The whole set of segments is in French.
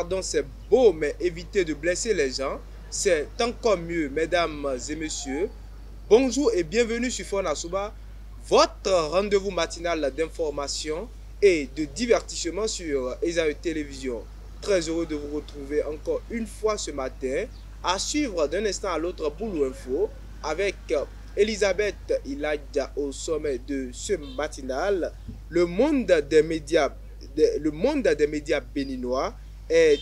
pardon, c'est beau, mais éviter de blesser les gens, c'est encore mieux, mesdames et messieurs. Bonjour et bienvenue sur Fonasuba, votre rendez-vous matinal d'information et de divertissement sur Esaü Télévision. Très heureux de vous retrouver encore une fois ce matin, à suivre d'un instant à l'autre Boulou Info avec Elisabeth Iladja au sommet de ce matinal. Le monde des médias béninois est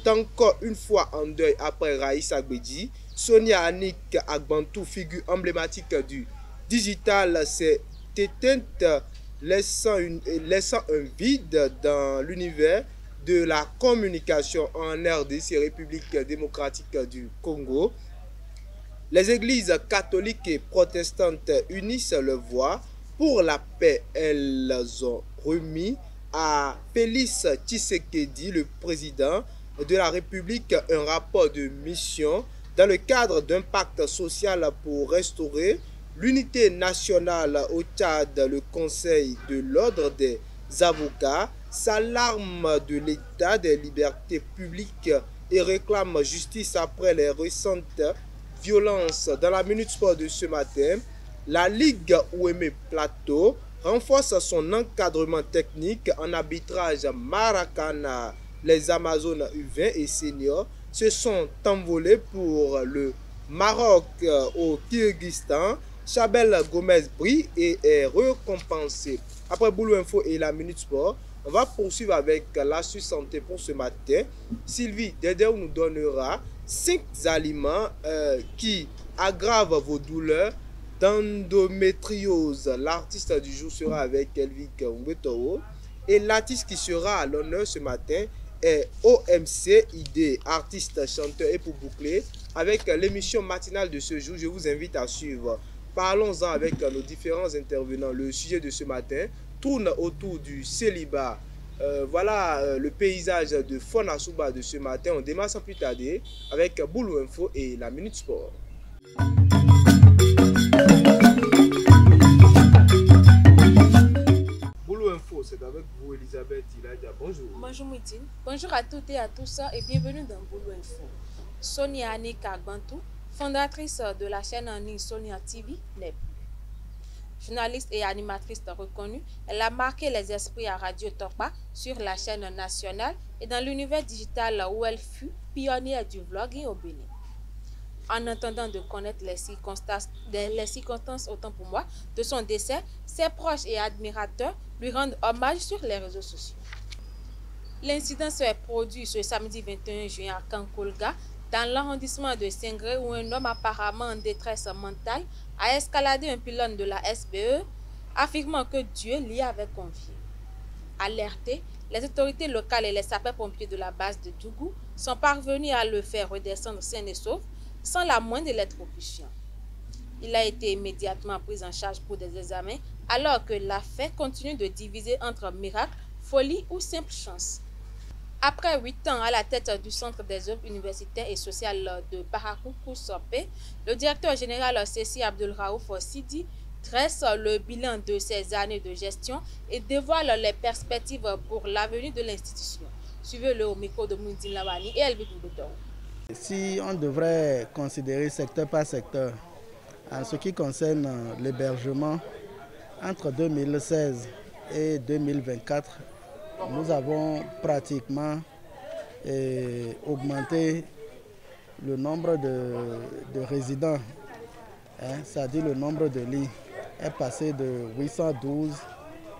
encore une fois en deuil après Raïssa Agbedi. Sonia Annick Agbantou, figure emblématique du digital, s'est éteinte, laissant un vide dans l'univers de la communication en RDC, République démocratique du Congo. Les églises catholiques et protestantes unissent leur voix pour la paix. Elles ont remis à Félix Tshisekedi, le président de la République, un rapport de mission dans le cadre d'un pacte social pour restaurer l'unité nationale au Tchad. Le Conseil de l'ordre des avocats s'alarme de l'état des libertés publiques et réclame justice après les récentes violences. Dans la Minute Sport de ce matin, la Ligue Ouémé Plateau renforce son encadrement technique en arbitrage Maracana. Les Amazones U20 et seniors se sont envolés pour le Maroc au Kyrgyzstan. Chabel Gomez brille et est récompensé. Après Boulou Info et la Minute Sport, on va poursuivre avec l'astuce santé pour ce matin. Sylvie Dédé nous donnera 5 aliments qui aggravent vos douleurs d'endométriose. L'artiste du jour sera avec Elvic Mbetoro. Et l'artiste qui sera à l'honneur ce matin est OMC ID, artiste, chanteur. Et pour boucler avec l'émission matinale de ce jour, je vous invite à suivre. Parlons-en avec nos différents intervenants. Le sujet de ce matin tourne autour du célibat. Voilà le paysage de Fonasuba de ce matin. On démarre sans plus tarder avec Boulou Info et la Minute Sport. Boulou Info, c'est avec vous Elisabeth Iladja. Bonjour. Bonjour Mouitine. Bonjour à toutes et à tous et bienvenue dans Boulou Info. Sonia Annick Agbantou, fondatrice de la chaîne en ligne Sonia TV, n'est plus. Journaliste et animatrice reconnue, elle a marqué les esprits à Radio Tokpa sur la chaîne nationale et dans l'univers digital où elle fut pionnière du vlogging au Bénin. En attendant de connaître les circonstances autant pour moi de son décès, ses proches et admirateurs lui rendent hommage sur les réseaux sociaux. L'incident s'est produit ce samedi 21 juin à Kankolga, dans l'arrondissement de Sengré, où un homme apparemment en détresse mentale a escaladé un pylône de la SBE, affirmant que Dieu l'y avait confié. Alertés, les autorités locales et les sapeurs-pompiers de la base de Dougou sont parvenus à le faire redescendre sain et sauf, sans la moindre électrocution. Il a été immédiatement pris en charge pour des examens, alors que l'affaire continue de diviser entre miracle, folie ou simple chance. Après 8 ans à la tête du Centre des œuvres universitaires et sociales de Parakou-Koussopé, le directeur général Cécile Abdelraouf Sidi dresse le bilan de ses années de gestion et dévoile les perspectives pour l'avenir de l'institution. Suivez-le au micro de Moundine Lawani et Elvik Mbetoro. Si on devrait considérer secteur par secteur, en ce qui concerne l'hébergement, entre 2016 et 2024, nous avons pratiquement augmenté le nombre de résidents, c'est-à-dire le nombre de lits est passé de 812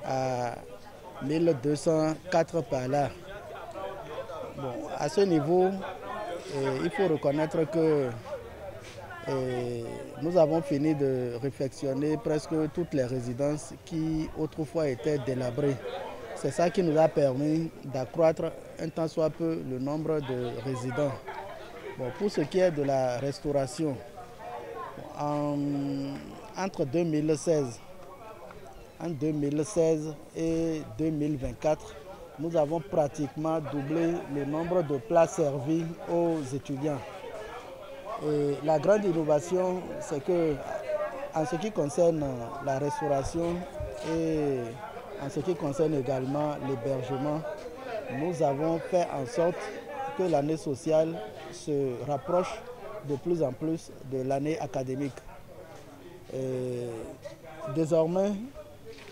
à 1204 par là. Bon, à ce niveau, il faut reconnaître que nous avons fini de réfectionner presque toutes les résidences qui autrefois étaient délabrées. C'est ça qui nous a permis d'accroître un tant soit peu le nombre de résidents. Bon, pour ce qui est de la restauration, entre 2016 et 2024, nous avons pratiquement doublé le nombre de places servies aux étudiants. Et la grande innovation, c'est que en ce qui concerne la restauration et en ce qui concerne également l'hébergement, nous avons fait en sorte que l'année sociale se rapproche de plus en plus de l'année académique. Désormais,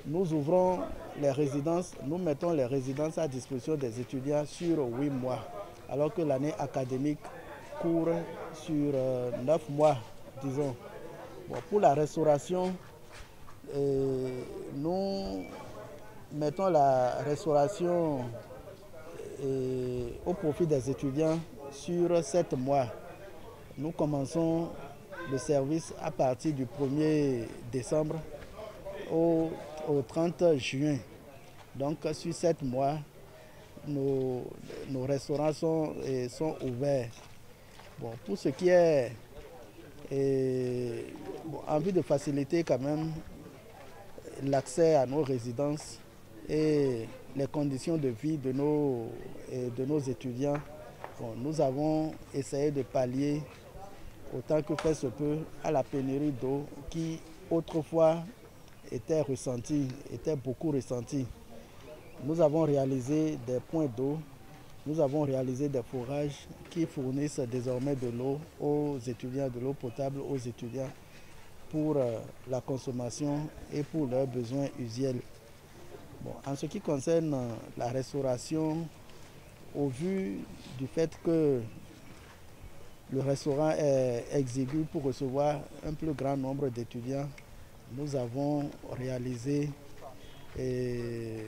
nous ouvrons les résidences, nous mettons les résidences à disposition des étudiants sur 8 mois, alors que l'année académique court sur 9 mois, disons. Bon, pour la restauration, nous mettons la restauration au profit des étudiants sur 7 mois. Nous commençons le service à partir du 1er décembre au 30 juin. Donc sur 7 mois, nos restaurants sont ouverts. Bon, pour ce qui est en vue de faciliter quand même l'accès à nos résidences et les conditions de vie de nos étudiants, bon, nous avons essayé de pallier autant que fait se peut à la pénurie d'eau qui autrefois était beaucoup ressentie. Nous avons réalisé des points d'eau, nous avons réalisé des forages qui fournissent désormais de l'eau aux étudiants, de l'eau potable aux étudiants pour la consommation et pour leurs besoins usuels. Bon, en ce qui concerne la restauration, au vu du fait que le restaurant est exigu pour recevoir un plus grand nombre d'étudiants, nous avons réalisé des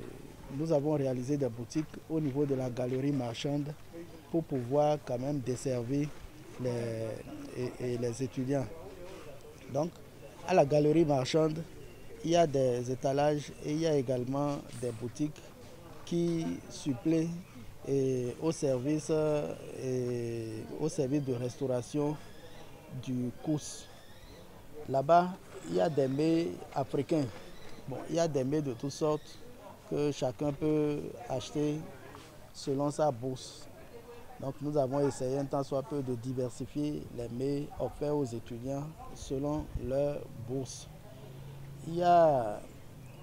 boutiques au niveau de la galerie marchande pour pouvoir quand même desservir les étudiants. Donc, à la galerie marchande, il y a des étalages et il y a également des boutiques qui suppléent au service de restauration du COUS. Là-bas, il y a des mets africains. Bon, il y a des mets de toutes sortes que chacun peut acheter selon sa bourse. Donc nous avons essayé un tant soit peu de diversifier les mets offerts aux étudiants selon leur bourse. Il y a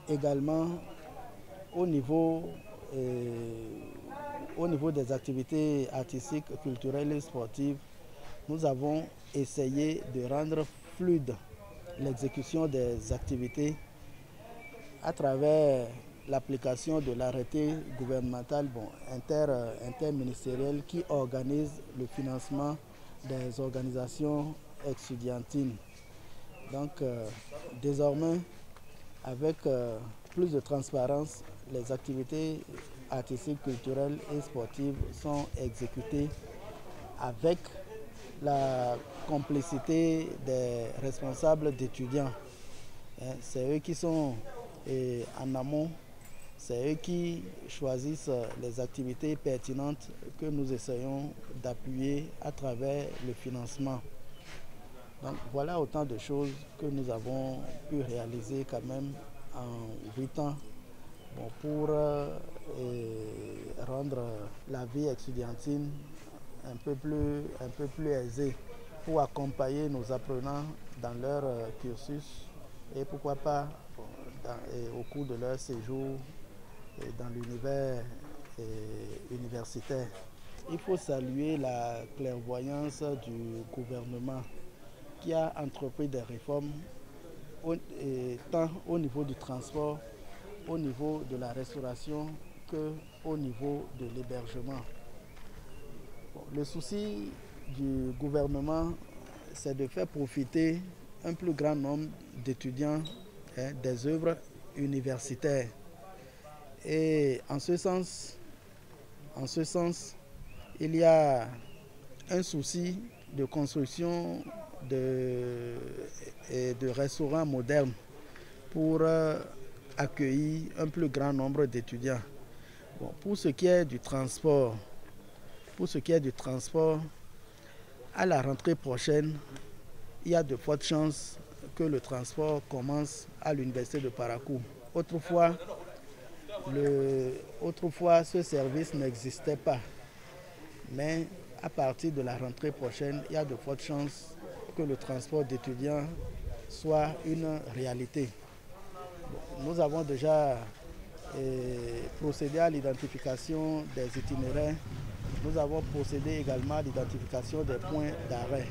également au niveau des activités artistiques, culturelles et sportives, nous avons essayé de rendre fluide l'exécution des activités à travers l'application de l'arrêté gouvernemental interministériel qui organise le financement des organisations estudiantines. Donc désormais, avec plus de transparence, les activités artistiques, culturelles et sportives sont exécutées avec la complicité des responsables d'étudiants. C'est eux qui sont en amont, c'est eux qui choisissent les activités pertinentes que nous essayons d'appuyer à travers le financement. Donc voilà autant de choses que nous avons pu réaliser quand même en 8 ans pour rendre la vie estudiantine un peu plus aisée, pour accompagner nos apprenants dans leur cursus et pourquoi pas au cours de leur séjour dans l'univers universitaire. Il faut saluer la clairvoyance du gouvernement qui a entrepris des réformes tant au niveau du transport, au niveau de la restauration qu'au niveau de l'hébergement. Le souci du gouvernement, c'est de faire profiter un plus grand nombre d'étudiants des œuvres universitaires. Et en ce sens, il y a un souci de construction de restaurants modernes pour accueillir un plus grand nombre d'étudiants. Bon, pour ce qui est du transport, à la rentrée prochaine, il y a de fortes chances que le transport commence à l'université de Parakou. Autrefois, ce service n'existait pas. Mais à partir de la rentrée prochaine, il y a de fortes chances que le transport d'étudiants soit une réalité. Nous avons déjà procédé à l'identification des itinéraires nous avons procédé également à l'identification des points d'arrêt.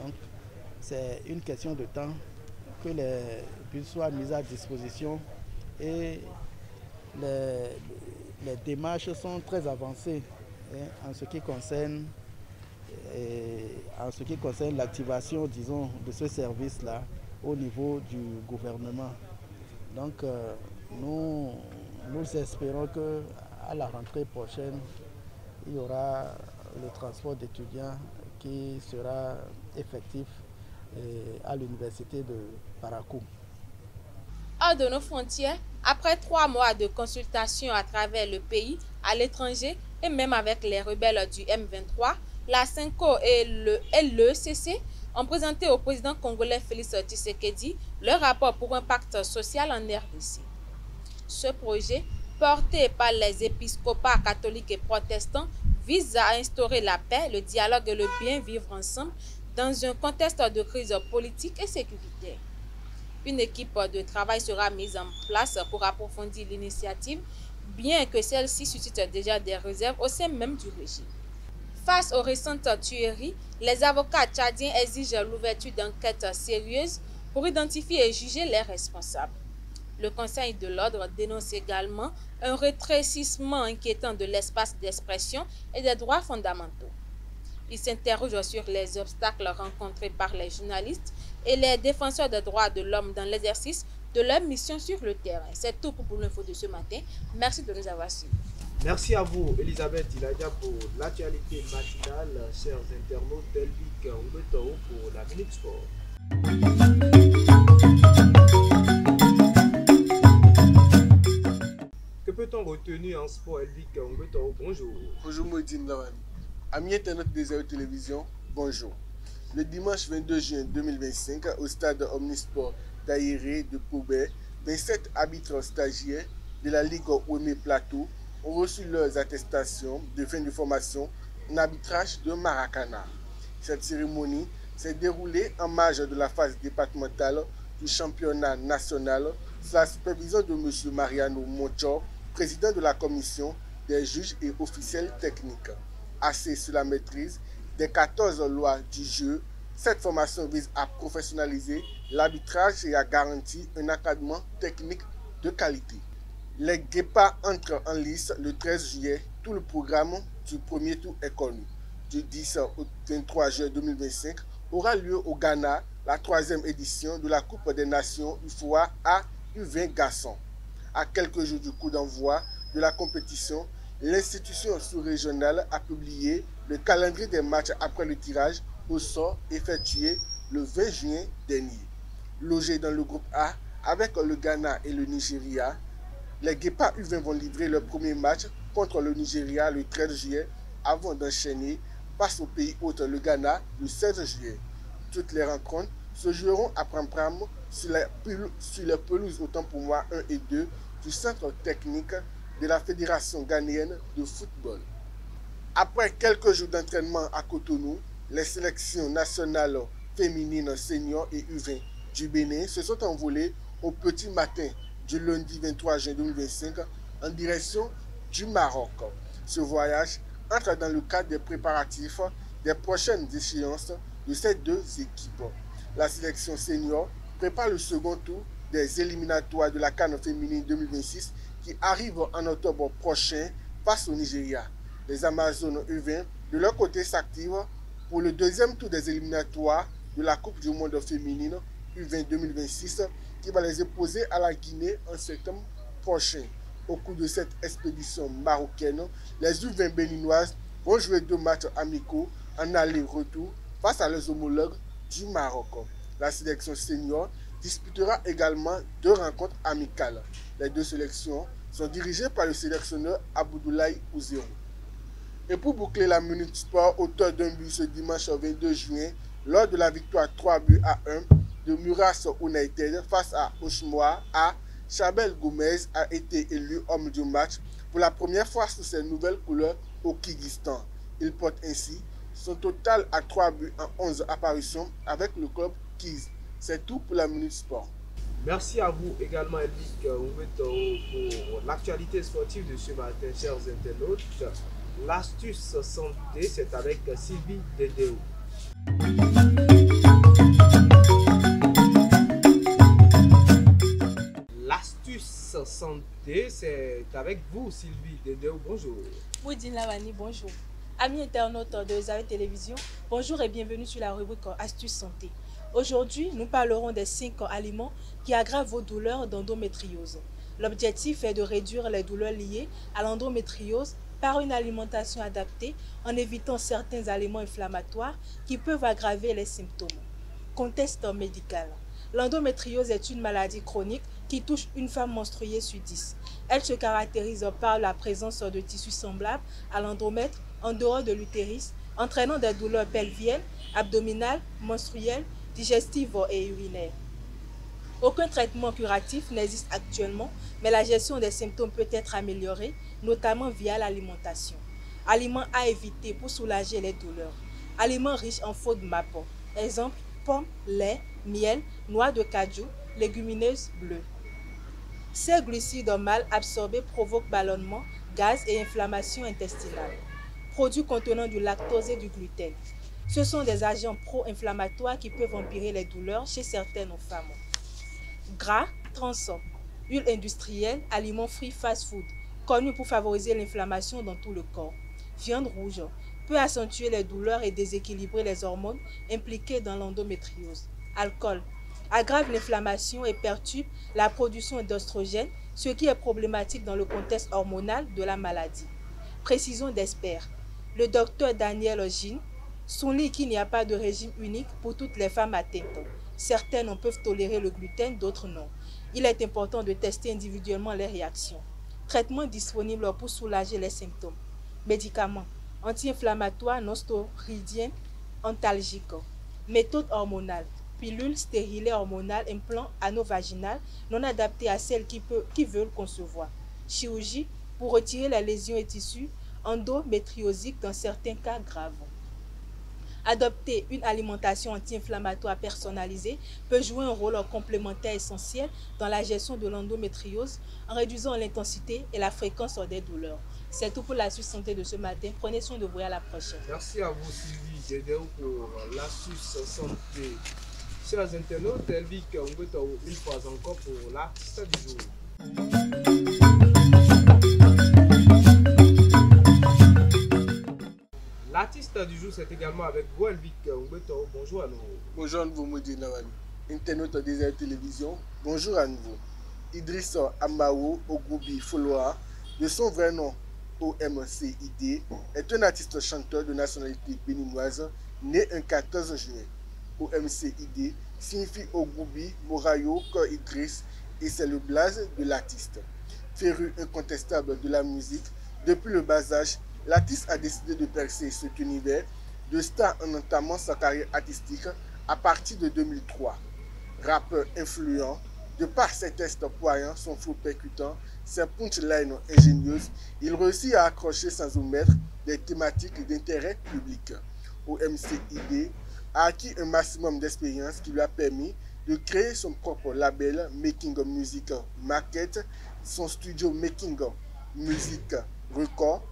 Donc, c'est une question de temps que les bus soient mis à disposition et les démarches sont très avancées en ce qui concerne l'activation, disons, de ce service-là au niveau du gouvernement. Donc, nous espérons qu'à la rentrée prochaine, il y aura le transport d'étudiants qui sera effectif à l'université de Parakou. Hors de nos frontières, après 3 mois de consultation à travers le pays, à l'étranger et même avec les rebelles du M23, la CENCO et le LECC ont présenté au président congolais Félix Tshisekedi leur rapport pour un pacte social en RDC. Ce projet, porté par les épiscopats catholiques et protestants, vise à instaurer la paix, le dialogue et le bien vivre ensemble dans un contexte de crise politique et sécuritaire. Une équipe de travail sera mise en place pour approfondir l'initiative, bien que celle-ci suscite déjà des réserves au sein même du régime. Face aux récentes tueries, les avocats tchadiens exigent l'ouverture d'enquêtes sérieuses pour identifier et juger les responsables. Le Conseil de l'ordre dénonce également un rétrécissement inquiétant de l'espace d'expression et des droits fondamentaux. Il s'interroge sur les obstacles rencontrés par les journalistes et les défenseurs des droits de l'homme dans l'exercice de leur mission sur le terrain. C'est tout pour l'info de ce matin. Merci de nous avoir suivis. Merci à vous, Elisabeth Iladia, pour l'actualité matinale. Chers internautes, Elvic Oubetao pour la Minute Sport. Que peut-on retenir en sport, Elvic Oubetao? Bonjour. Bonjour, Moïdine Lawan. Amis internautes des Zéro Télévision, bonjour. Le dimanche 22 juin 2025, au stade Omnisport d'Aéré de Poubet, 27 arbitres stagiaires de la Ligue Ouémé Plateau ont reçu leurs attestations de fin de formation en arbitrage de Maracana. Cette cérémonie s'est déroulée en marge de la phase départementale du championnat national sous la supervision de M. Mariano Monchor, président de la commission des juges et officiels techniques. Assez sur la maîtrise des 14 lois du jeu, cette formation vise à professionnaliser l'arbitrage et à garantir un encadrement technique de qualité. Les Guépards entrent en lice le 13 juillet. Tout le programme du premier tour est connu. Du 10 au 23 juin 2025 aura lieu au Ghana la 3e édition de la Coupe des Nations UFOA à U20 garçons. À quelques jours du coup d'envoi de la compétition, l'institution sous-régionale a publié le calendrier des matchs après le tirage au sort effectué le 20 juin dernier. Logés dans le groupe A avec le Ghana et le Nigeria, les Guépards U20 vont livrer leur premier match contre le Nigeria le 13 juillet avant d'enchaîner face au pays hôte le Ghana le 16 juillet. Toutes les rencontres se joueront à Pram-Pram sur les pelouses autant pour moi 1 et 2 du centre technique de la Fédération ghanéenne de football. Après quelques jours d'entraînement à Cotonou, les sélections nationales féminines seniors et U20 du Bénin se sont envolées au petit matin du lundi 23 juin 2025 en direction du Maroc. Ce voyage entre dans le cadre des préparatifs des prochaines échéances de ces deux équipes. La sélection senior prépare le second tour des éliminatoires de la CAN féminine 2026 qui arrive en octobre prochain face au Nigeria. Les Amazones U20 de leur côté s'activent pour le deuxième tour des éliminatoires de la Coupe du monde féminine U20 2026 qui va les opposer à la Guinée en septembre prochain. Au cours de cette expédition marocaine, les U20 béninoises vont jouer 2 matchs amicaux en aller-retour face à leurs homologues du Maroc. La sélection senior disputera également 2 rencontres amicales. Les 2 sélections sont dirigées par le sélectionneur Abdoulaye Ouzérou. Et pour boucler la Minute Sport, auteur d'un but ce dimanche 22 juin, lors de la victoire 3 buts à 1 de Muras United face à Oshmoa A, Chabel Gomez a été élu homme du match pour la première fois sous ses nouvelles couleurs au Kyrgyzstan. Il porte ainsi son total à 3 buts en 11 apparitions avec le club Kiz. C'est tout pour la Minute Sport. Merci à vous également, Elvic Oubetao, pour l'actualité sportive de ce matin, chers internautes. L'astuce santé, c'est avec Sylvie Dedeo. L'astuce santé, c'est avec vous, Sylvie Dedeo. Bonjour. Boudine Lavani, bonjour. Amis internautes de Zaï Télévision, bonjour et bienvenue sur la rubrique Astuces Santé. Aujourd'hui, nous parlerons des 5 aliments qui aggravent vos douleurs d'endométriose. L'objectif est de réduire les douleurs liées à l'endométriose par une alimentation adaptée en évitant certains aliments inflammatoires qui peuvent aggraver les symptômes. Contexte médical. L'endométriose est une maladie chronique qui touche une femme menstruée sur 10. Elle se caractérise par la présence de tissus semblables à l'endomètre en dehors de l'utérus, entraînant des douleurs pelviennes, abdominales, menstruelles, digestives et urinaires. Aucun traitement curatif n'existe actuellement, mais la gestion des symptômes peut être améliorée, notamment via l'alimentation. Aliments à éviter pour soulager les douleurs. Aliments riches en FODMAP. Exemple, pommes, lait, miel, noix de cajou, légumineuses bleues. Ces glucides mal absorbés provoquent ballonnement, gaz et inflammation intestinale. Produits contenant du lactose et du gluten. Ce sont des agents pro-inflammatoires qui peuvent empirer les douleurs chez certaines femmes. Gras, trans, huile industrielle, aliments frits fast-food, connus pour favoriser l'inflammation dans tout le corps. Viande rouge, peut accentuer les douleurs et déséquilibrer les hormones impliquées dans l'endométriose. Alcool, aggrave l'inflammation et perturbe la production d'oestrogènes, ce qui est problématique dans le contexte hormonal de la maladie. Précision d'experts. Le docteur Daniel Jean souligne qu'il n'y a pas de régime unique pour toutes les femmes atteintes. Certaines peuvent tolérer le gluten, d'autres non. Il est important de tester individuellement les réactions. Traitement disponible pour soulager les symptômes. Médicaments. Anti-inflammatoires, non-stéroïdiens, antalgiques. Méthode hormonale. Pilule stérilée hormonale, implant anovaginal, non adapté à celles qui veulent concevoir. Chirurgie pour retirer les lésions et tissus endométriosiques dans certains cas graves. Adopter une alimentation anti-inflammatoire personnalisée peut jouer un rôle complémentaire essentiel dans la gestion de l'endométriose en réduisant l'intensité et la fréquence des douleurs. C'est tout pour l'astuce santé de ce matin. Prenez soin de vous et à la prochaine. Merci à vous, Sylvie Dedeo, pour l'astuce santé. Chers internautes, Elvic Ngweto, une fois encore pour l'artiste du jour. L'artiste du jour, c'est également avec vous, Elvic Ngweto. Bonjour à nous. Bonjour à nouveau, Moudine Lavani. Internaute de Zaï Télévision, bonjour à nouveau. Idriss Ambawo Ogoubi Foloa, de son vrai nom OMCID, est un artiste chanteur de nationalité béninoise né un 14 juin. OMCID signifie Ogoubi Morayo Kor Idriss et c'est le blaze de l'artiste. Féru incontestable de la musique, depuis le bas âge, l'artiste a décidé de percer cet univers de star en entamant sa carrière artistique à partir de 2003. Rappeur influent, de par ses textes poignants, son flow percutant, ses punchlines ingénieuses, il réussit à accrocher sans omettre des thématiques d'intérêt public. OMCID a acquis un maximum d'expérience qui lui a permis de créer son propre label Making Music Market, son studio Making Music Record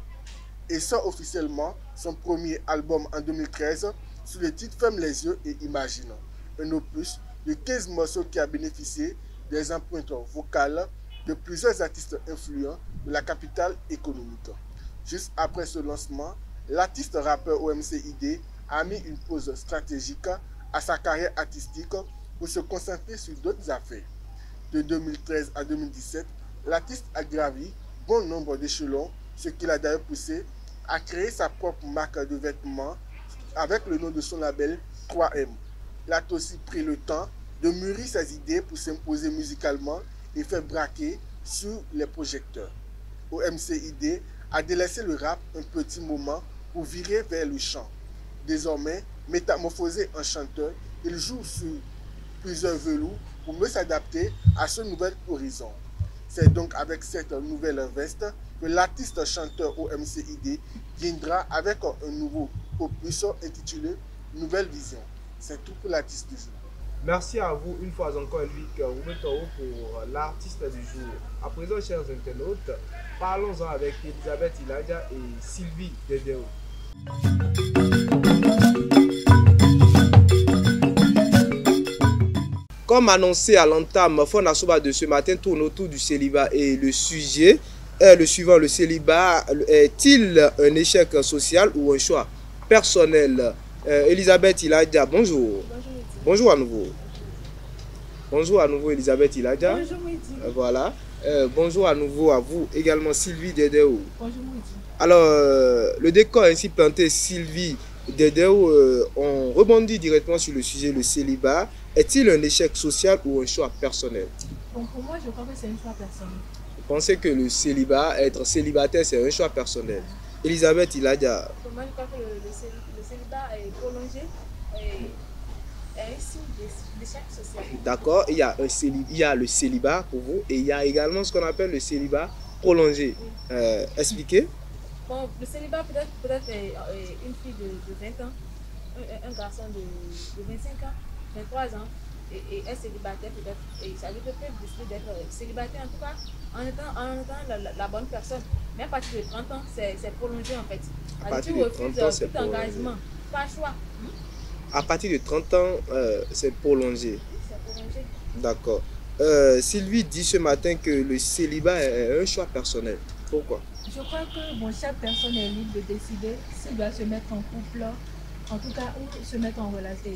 et sort officiellement son premier album en 2013 sous le titre Ferme les yeux et imagine, un opus de 15 morceaux qui a bénéficié des empreintes vocales de plusieurs artistes influents de la capitale économique. Juste après ce lancement, l'artiste rappeur OMCID a mis une pause stratégique à sa carrière artistique pour se concentrer sur d'autres affaires. De 2013 à 2017, l'artiste a gravi bon nombre d'échelons, ce qui l'a d'ailleurs poussé à créer sa propre marque de vêtements avec le nom de son label 3M. Il a aussi pris le temps de mûrir ses idées pour s'imposer musicalement et faire braquer sur les projecteurs. OMCID a délaissé le rap un petit moment pour virer vers le chant. Désormais, métamorphosé en chanteur, il joue sur plusieurs velours pour mieux s'adapter à ce nouvel horizon. C'est donc avec cette nouvelle veste que l'artiste chanteur OMCID viendra avec un nouveau opus intitulé Nouvelle Vision. C'est tout pour l'artiste du jour. Merci à vous une fois encore, Elvic Roubetoro, pour l'artiste du jour. À présent, chers internautes, parlons-en avec Elisabeth Iladja et Sylvie Dedeo. Comme annoncé à l'entame, Fonasuba de ce matin tourne autour du célibat et le sujet est le suivant. Le célibat est-il un échec social ou un choix personnel? Elisabeth Iladja, bonjour. Bonjour à nouveau. Bonjour à nouveau Elisabeth Iladja. Bonjour Midi. Voilà. Bonjour à nouveau à vous également Sylvie Dedeo. Bonjour Midi. Alors, le décor ainsi planté, Sylvie Dedeo, on rebondit directement sur le sujet, le célibat. Est-il un échec social ou un choix personnel? Bon, pour moi, je crois que c'est un choix personnel. Vous pensez que le célibat, être célibataire, c'est un choix personnel? Elisabeth Iladja. Pour moi, je crois que le célibat est prolongé et est un signe d'échec social. D'accord, il y a le célibat pour vous et il y a également ce qu'on appelle le célibat prolongé. Expliquez. Bon, le célibat peut-être une fille de 20 ans, un garçon de 25 ans, 23 ans, et un célibataire peut-être, et ça lui peut décider d'être célibataire en tout cas, en étant la bonne personne. Mais à partir de 30 ans, c'est prolongé en fait. À partir de 30 ans, c'est tout engagement, pas choix. À partir de 30 ans, c'est prolongé. C'est prolongé. D'accord. Sylvie dit ce matin que le célibat est un choix personnel. Pourquoi? Je crois que bon, chaque personne est libre de décider s'il doit se mettre en couple, en tout cas, ou se mettre en relation,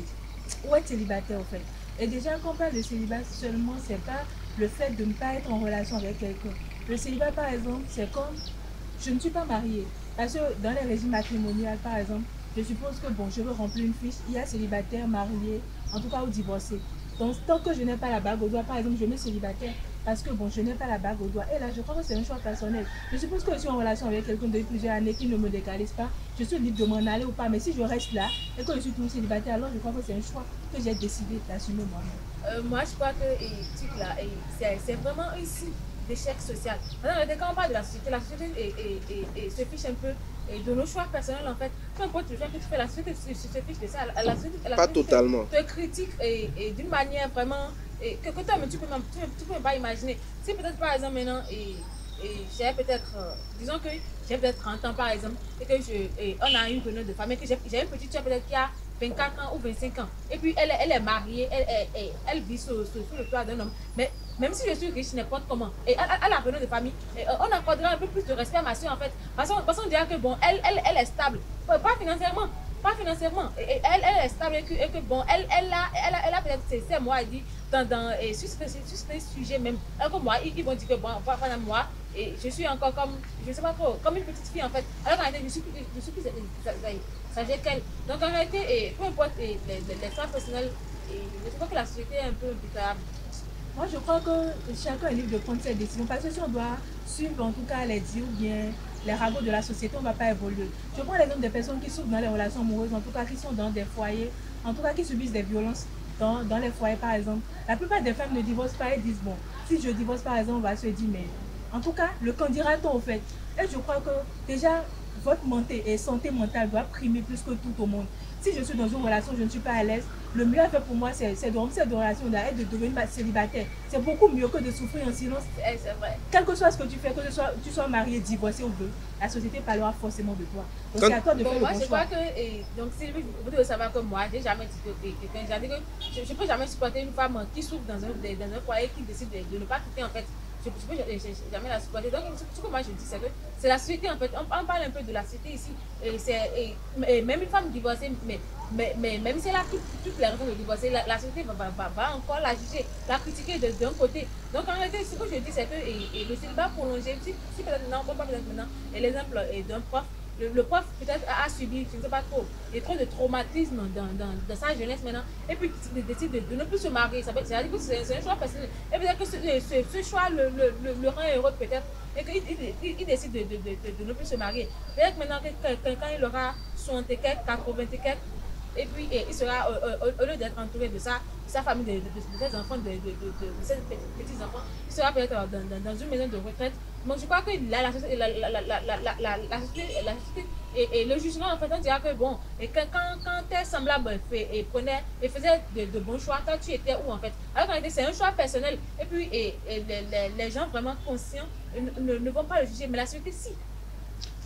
ou être célibataire en fait. Et déjà, quand on parle de célibat seulement, c'est pas le fait de ne pas être en relation avec quelqu'un. Le célibat, par exemple, c'est comme je ne suis pas mariée. Parce que dans les régimes matrimoniaux, par exemple, je suppose que bon, je veux remplir une fiche, il y a célibataire, marié, en tout cas ou divorcé. Donc, tant que je n'ai pas la bague au doigt, par exemple, je mets célibataire parce que bon, je n'ai pas la bague au doigt. Et là, je crois que c'est un choix personnel. Je suppose que je suis en relation avec quelqu'un depuis plusieurs années qui ne me légalise pas. Je suis libre de m'en aller ou pas. Mais si je reste là et que je suis toujours célibataire, alors je crois que c'est un choix que j'ai décidé d'assumer moi-même. Moi, je crois que c'est vraiment ici d'échec social. Maintenant, quand on parle de la société se fiche un peu de nos choix personnels en fait. Peu importe le choix que tu fais, la société se fiche de ça. La société Pas totalement. te critique et d'une manière vraiment que toi, tu peux même pas imaginer. Si peut-être par exemple maintenant, j'ai peut-être, disons que j'ai peut-être 30 ans par exemple, et que on a une réunion de famille, que j'ai une petite soeur peut-être qui a 24 ans ou 25 ans, et puis elle est mariée, elle vit sous le toit d'un homme. Mais même si je suis riche, n'importe comment, et à la réunion de famille, on accordera un peu plus de respect à ma soeur en fait. Parce qu'on dirait que bon, elle est stable, pas financièrement. Pas financièrement. Elle est stable et que bon, elle a peut-être ses mois, elle dit, sur ce sujet même. Alors que moi, ils vont dire que bon, voilà, moi, et je suis encore comme, je sais pas trop, comme une petite fille en fait. Alors qu'en réalité, je suis plus sage qu'elle. Donc en réalité, peu importe les choix personnels, je crois que la société est un peu imputable. Moi, je crois que chacun est libre de prendre ses décisions. Parce que si on doit suivre en tout cas les dires ou bien les ragots de la société, on ne va pas évoluer. Je prends l'exemple des personnes qui souffrent dans les relations amoureuses, en tout cas qui sont dans des foyers, en tout cas qui subissent des violences dans les foyers par exemple. La plupart des femmes ne divorcent pas et disent bon, si je divorce par exemple, on va se dire mais en tout cas, le qu'en dira-t-on au fait? Et je crois que déjà, votre santé mentale doit primer plus que tout au monde. Si je suis dans une relation, je ne suis pas à l'aise, le mieux à faire pour moi, c'est de rompre cette relation et de devenir célibataire. C'est beaucoup mieux que de souffrir en silence. C'est vrai. Quel que soit ce que tu fais, que tu sois marié, divorcé ou deux, la société parlera forcément de toi. Donc c'est à toi de faire le bon choix. Moi, je crois que, donc Sylvie, vous devez savoir que moi, j'ai jamais dit que quelqu'un, je ne peux jamais supporter une femme qui souffre dans un foyer qui décide de ne pas quitter en fait. Je ne peux jamais la supporter. Donc, ce que moi je dis, c'est que c'est la société en fait. On parle un peu de la société ici. Et même une femme divorcée, mais même si elle a toutes les raisons de divorcer, la société va encore la juger, la critiquer d'un côté. Donc en réalité, ce que je dis, c'est que le célibat prolongé, si peut-être maintenant, on parle peut-être maintenant, et l'exemple d'un prof, le prof peut-être a subi, je ne sais pas trop, trop de traumatisme dans sa jeunesse maintenant, et puis il décide de ne plus se marier. Ça veut dire que c'est un choix personnel. Et peut-être que ce choix le rend heureux peut-être, et qu'il décide de ne plus se marier. Peut-être maintenant que quand il aura 60 et quelques, 80 et quelques, Et puis, il sera, au lieu d'être entouré de sa famille, de ses enfants, de ses petits-enfants, il sera peut-être dans une maison de retraite. Donc, je crois que la société et le jugement, en fait, on dira que bon, et quand tes semblables faisaient de bons choix, quand tu étais où, en fait? Alors qu'en réalité, c'est un choix personnel. Et puis, les gens vraiment conscients ne vont pas le juger, mais la société, si.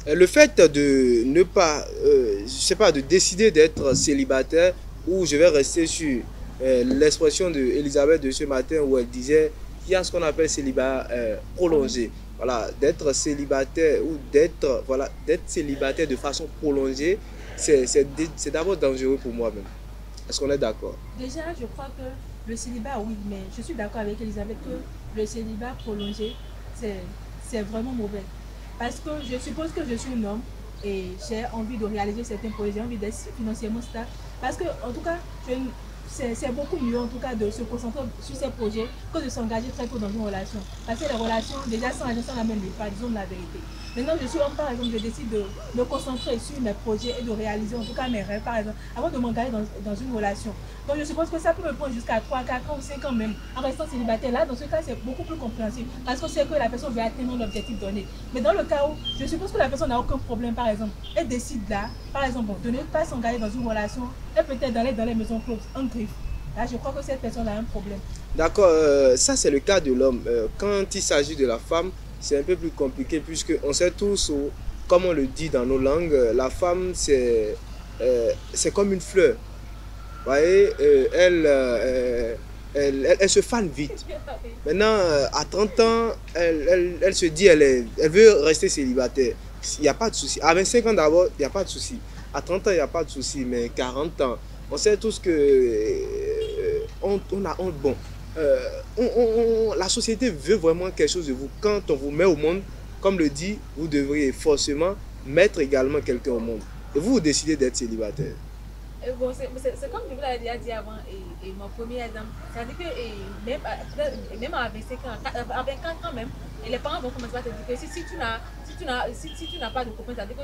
Le fait de ne pas, je sais pas, de décider d'être célibataire, ou je vais rester sur l'expression d'Elisabeth de ce matin où elle disait qu'il y a ce qu'on appelle célibat prolongé. Voilà, d'être célibataire ou d'être célibataire de façon prolongée, c'est d'abord dangereux pour moi-même. Est-ce qu'on est d'accord? Déjà, je crois que le célibat, oui, mais je suis d'accord avec Elisabeth que le célibat prolongé, c'est vraiment mauvais. Parce que je suppose que je suis un homme et j'ai envie de réaliser certains projets, j'ai envie d'être financièrement stable. Parce que, en tout cas, c'est beaucoup mieux en tout cas de se concentrer sur ces projets que de s'engager très tôt dans une relation. Parce que les relations, déjà sans argent, ça n'amène pas, disons la vérité. Maintenant, je suis homme, par exemple, je décide de me concentrer sur mes projets et de réaliser en tout cas mes rêves, par exemple, avant de m'engager dans une relation. Donc, je suppose que ça peut me prendre jusqu'à 3, 4 ans ou 5 ans même en restant célibataire. Là, dans ce cas, c'est beaucoup plus compréhensible parce qu'on sait que la personne veut atteindre l'objectif donné. Mais dans le cas où je suppose que la personne n'a aucun problème, par exemple, elle décide là, par exemple, de ne pas s'engager dans une relation et peut-être d'aller dans les maisons closes, en griffe. Là, je crois que cette personne a un problème. D'accord, ça c'est le cas de l'homme. Quand il s'agit de la femme, c'est un peu plus compliqué puisque on sait tous, comme on le dit dans nos langues, la femme c'est comme une fleur. Vous voyez, elle se fane vite. Maintenant, à 30 ans, elle se dit, elle veut rester célibataire. Il n'y a pas de souci. À 25 ans d'abord, il n'y a pas de souci. À 30 ans, il n'y a pas de souci. Mais 40 ans, on sait tous que la société veut vraiment quelque chose de vous. Quand on vous met au monde, comme le dit, vous devriez forcément mettre également quelqu'un au monde. Et vous décidez d'être célibataire. Bon, c'est comme je vous l'avais déjà dit avant, et mon premier exemple, c'est-à-dire que même à 25 ans, à 24 ans même, et les parents vont commencer à te dire que si tu n'as pas de copain, c'est-à-dire que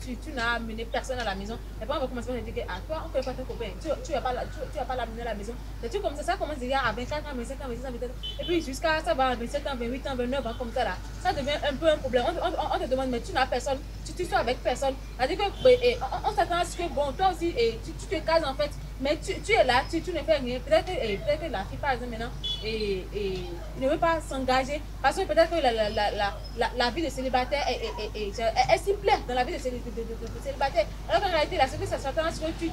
tu n'as amené personne à la maison, les parents vont commencer à te dire que toi, on ne peut pas ton copain, tu vas pas l'amener à la maison. Ça commence déjà à 24 ans, 25 ans, 26 ans, peut-être. Et puis jusqu'à ça va à 27 ans, 28 ans, 29 ans, comme ça là. Ça devient un peu un problème. On te demande, mais tu n'as personne, tu sois avec personne. C'est-à-dire qu'on s'attend à ce que, bon, toi aussi, tu te cases en fait, mais tu es là, tu ne fais rien. Peut-être que la fille, par exemple, maintenant, ne veut pas s'engager parce que peut-être que la vie de célibataire est si plaît dans la vie de célibataire. Alors qu'en réalité, la société s'attend à ce que tu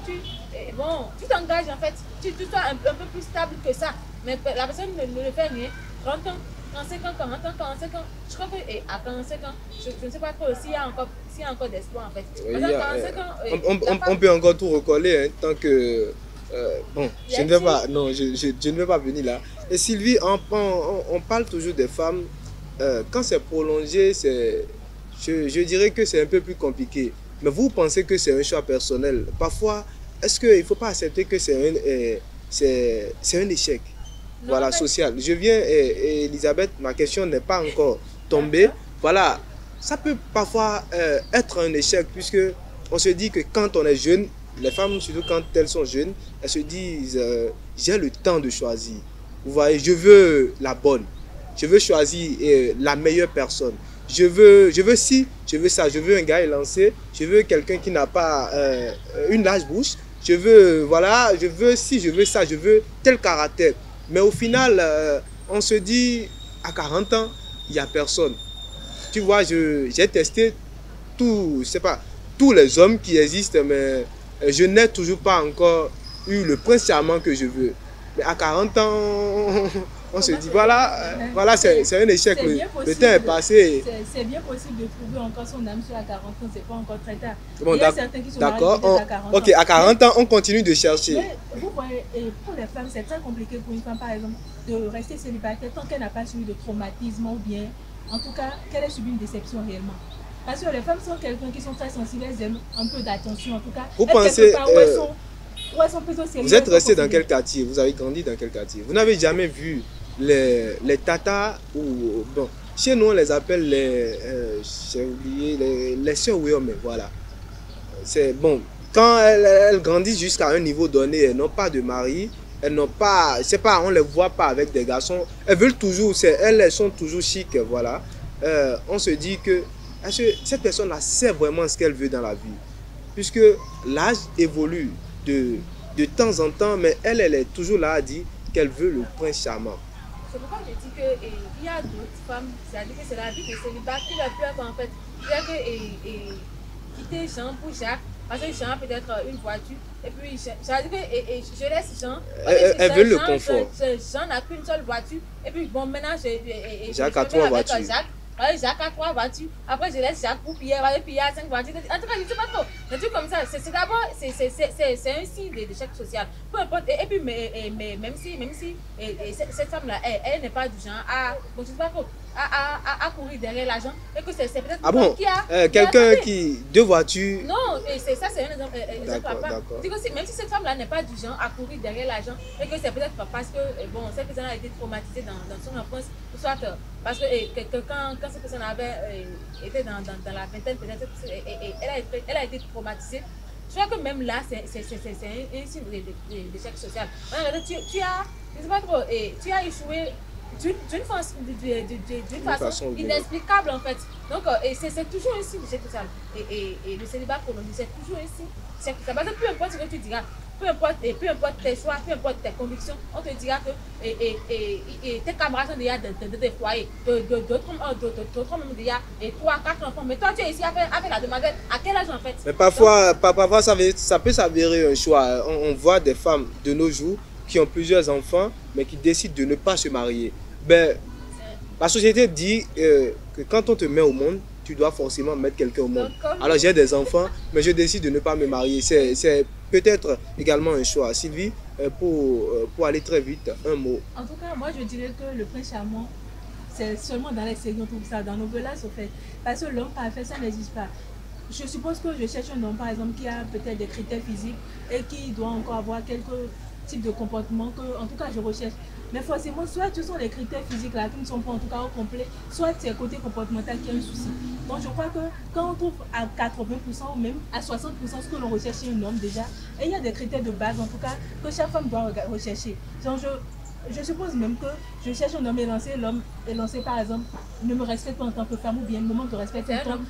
t'engages en fait, tu sois un peu plus stable que ça. Mais la personne ne le fait rien. 30 ans, 35 ans, 40 ans, 45 ans. Je crois qu'à 45 ans, je ne sais pas trop s'il y a encore d'espoir en fait. Oui, 45 ans, on peut encore tout recoller, hein, tant que... bon, je ne vais pas venir là. Et Sylvie, on parle toujours des femmes. Quand c'est prolongé, je dirais que c'est un peu plus compliqué. Mais vous pensez que c'est un choix personnel. Parfois, est-ce qu'il ne faut pas accepter que c'est un échec? Voilà, social. Je viens, et Elisabeth, ma question n'est pas encore tombée. Voilà, ça peut parfois être un échec puisque on se dit que quand on est jeune, les femmes, surtout quand elles sont jeunes, elles se disent j'ai le temps de choisir. Vous voyez, je veux la bonne. Je veux choisir la meilleure personne. Je veux ci, je veux ça. Je veux un gars élancé. Je veux quelqu'un qui n'a pas une large bouche. Je veux ci, je veux ça. Je veux tel caractère. Mais au final, on se dit, à 40 ans, il n'y a personne. Tu vois, j'ai testé tous les hommes qui existent, mais je n'ai toujours pas encore eu le prince charmant que je veux. Mais à 40 ans, on se dit, voilà, c'est un échec. Le temps est passé. C'est bien possible de trouver encore son âme sur la 40 ans, c'est pas encore très tard. Bon, il y a certains qui sont mariés à 40 ans. Ok, à 40 ans, on continue de chercher. Mais vous voyez, pour les femmes, c'est très compliqué pour une femme, par exemple, de rester célibataire tant qu'elle n'a pas subi de traumatisme ou bien, en tout cas, qu'elle ait subi une déception réellement. Parce que les femmes sont quelqu'un qui sont très sensibles, elles aiment un peu d'attention, en tout cas. Vous pensez... Vous êtes resté dans quel quartier? Vous avez grandi dans quel quartier? Vous n'avez jamais vu les tatas ou... Bon, chez nous, on les appelle j'ai oublié, les sœurs Ouiomé, voilà. C'est bon. quand elles grandissent jusqu'à un niveau donné, elles n'ont pas de mari, elles n'ont pas, c'est pas, on les voit pas avec des garçons. Elles veulent toujours, elles sont toujours chic, voilà. On se dit que cette personne-là sait vraiment ce qu'elle veut dans la vie, puisque l'âge évolue de temps en temps, mais elle est toujours là à dire qu'elle veut le prince charmant. C'est pourquoi je dis qu'il y a d'autres femmes, c'est-à-dire que c'est la vie de célibat qui leur fait en fait. C'est-à-dire que quitter Jean pour Jacques, parce que Jean a peut-être une voiture, et puis c'est-à-dire que je laisse Jean. Elle veut le confort. Jean n'a qu'une seule voiture, et puis bon, maintenant Jacques a 3 voitures. Jacques a 3 voitures, après je laisse Jacques pour Pierre, et puis il y a 5 voitures. En tout cas, je ne sais pas trop. Des trucs comme ça, c'est d'abord, c'est un signe d'échec social. Peu importe, et puis même si cette femme-là, elle n'est pas du genre à, bon, je sais pas trop, à courir derrière l'argent, et que c'est peut-être qui a quelqu'un qui 2 voitures. Non, c'est ça, c'est un exemple. D'accord. Même si cette femme-là n'est pas du genre à courir derrière l'argent, et que c'est peut-être parce que bon, cette personne a été traumatisée dans son enfance, soit parce que quand cette personne avait été dans la vingtaine, peut-être elle a été traumatisée. Je crois que même là, c'est un signe d'échec social. Tu as échoué d'une façon inexplicable en fait. Donc c'est toujours un signe d'échec social. Et le célibat prolongé, c'est toujours un signe. C'est parce que peu importe ce que tu diras, peu importe tes choix, peu importe tes convictions, on te dira que tes camarades sont déjà dans des foyers, d'autres même déjà 3, 4 enfants. Mais toi, tu es ici avec la demoiselle. À quel âge en fait? Mais parfois ça peut s'avérer un choix. On voit des femmes de nos jours qui ont plusieurs enfants, mais qui décident de ne pas se marier. Ben, la société dit que quand on te met au monde, tu dois forcément mettre quelqu'un au monde. Alors j'ai des enfants, mais je décide de ne pas me marier. C'est peut-être également un choix. Sylvie, pour aller très vite, un mot. En tout cas, moi je dirais que le prince charmant, c'est seulement dans les séries on trouve ça, dans nos novellas au fait. Parce que l'homme parfait, ça n'existe pas. Je suppose que je cherche un homme par exemple qui a peut-être des critères physiques et qui doit encore avoir quelques types de comportements que en tout cas je recherche. Mais forcément, soit ce sont les critères physiques là qui ne sont pas en tout cas au complet, soit c'est le côté comportemental qui a un souci. Donc je crois que quand on trouve à 80% ou même à 60% ce que l'on recherche chez un homme déjà, et il y a des critères de base en tout cas que chaque femme doit rechercher. Donc je suppose même que je cherche un homme élancé, l'homme élancé par exemple ne me respecte pas en tant que femme ou bien me manque de respect. C'est un homme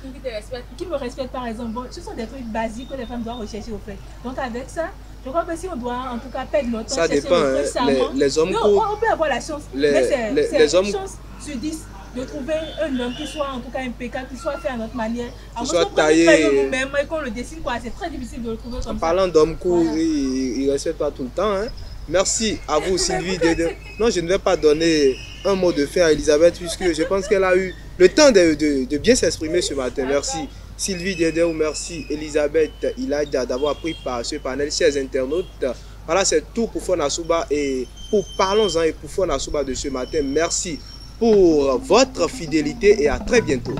qui me respecte par exemple. Bon, ce sont des trucs basiques que les femmes doivent rechercher au fait. Donc avec ça, je crois que si on doit en tout cas perdre notre temps, ça dépend, les hommes on peut avoir la chance, mais c'est une chance sur 10 de trouver un homme qui soit en tout cas impeccable, qui soit fait à notre manière. Qui soit taillé. Nous-mêmes et qu'on le dessine, quoi. C'est très difficile de le trouver comme ça. En parlant d'hommes courts, ils ne respectent pas tout le temps. Hein. Merci à vous, Sylvie. Non, je ne vais pas donner un mot de fin à Elisabeth, puisque je pense qu'elle a eu le temps de bien s'exprimer ce matin. Merci. Sylvie Dédé, merci Elisabeth Ilaïda d'avoir pris part ce panel, chers internautes. Voilà, c'est tout pour Fonasuba et pour Parlons-en et pour Fonasuba de ce matin. Merci pour votre fidélité et à très bientôt.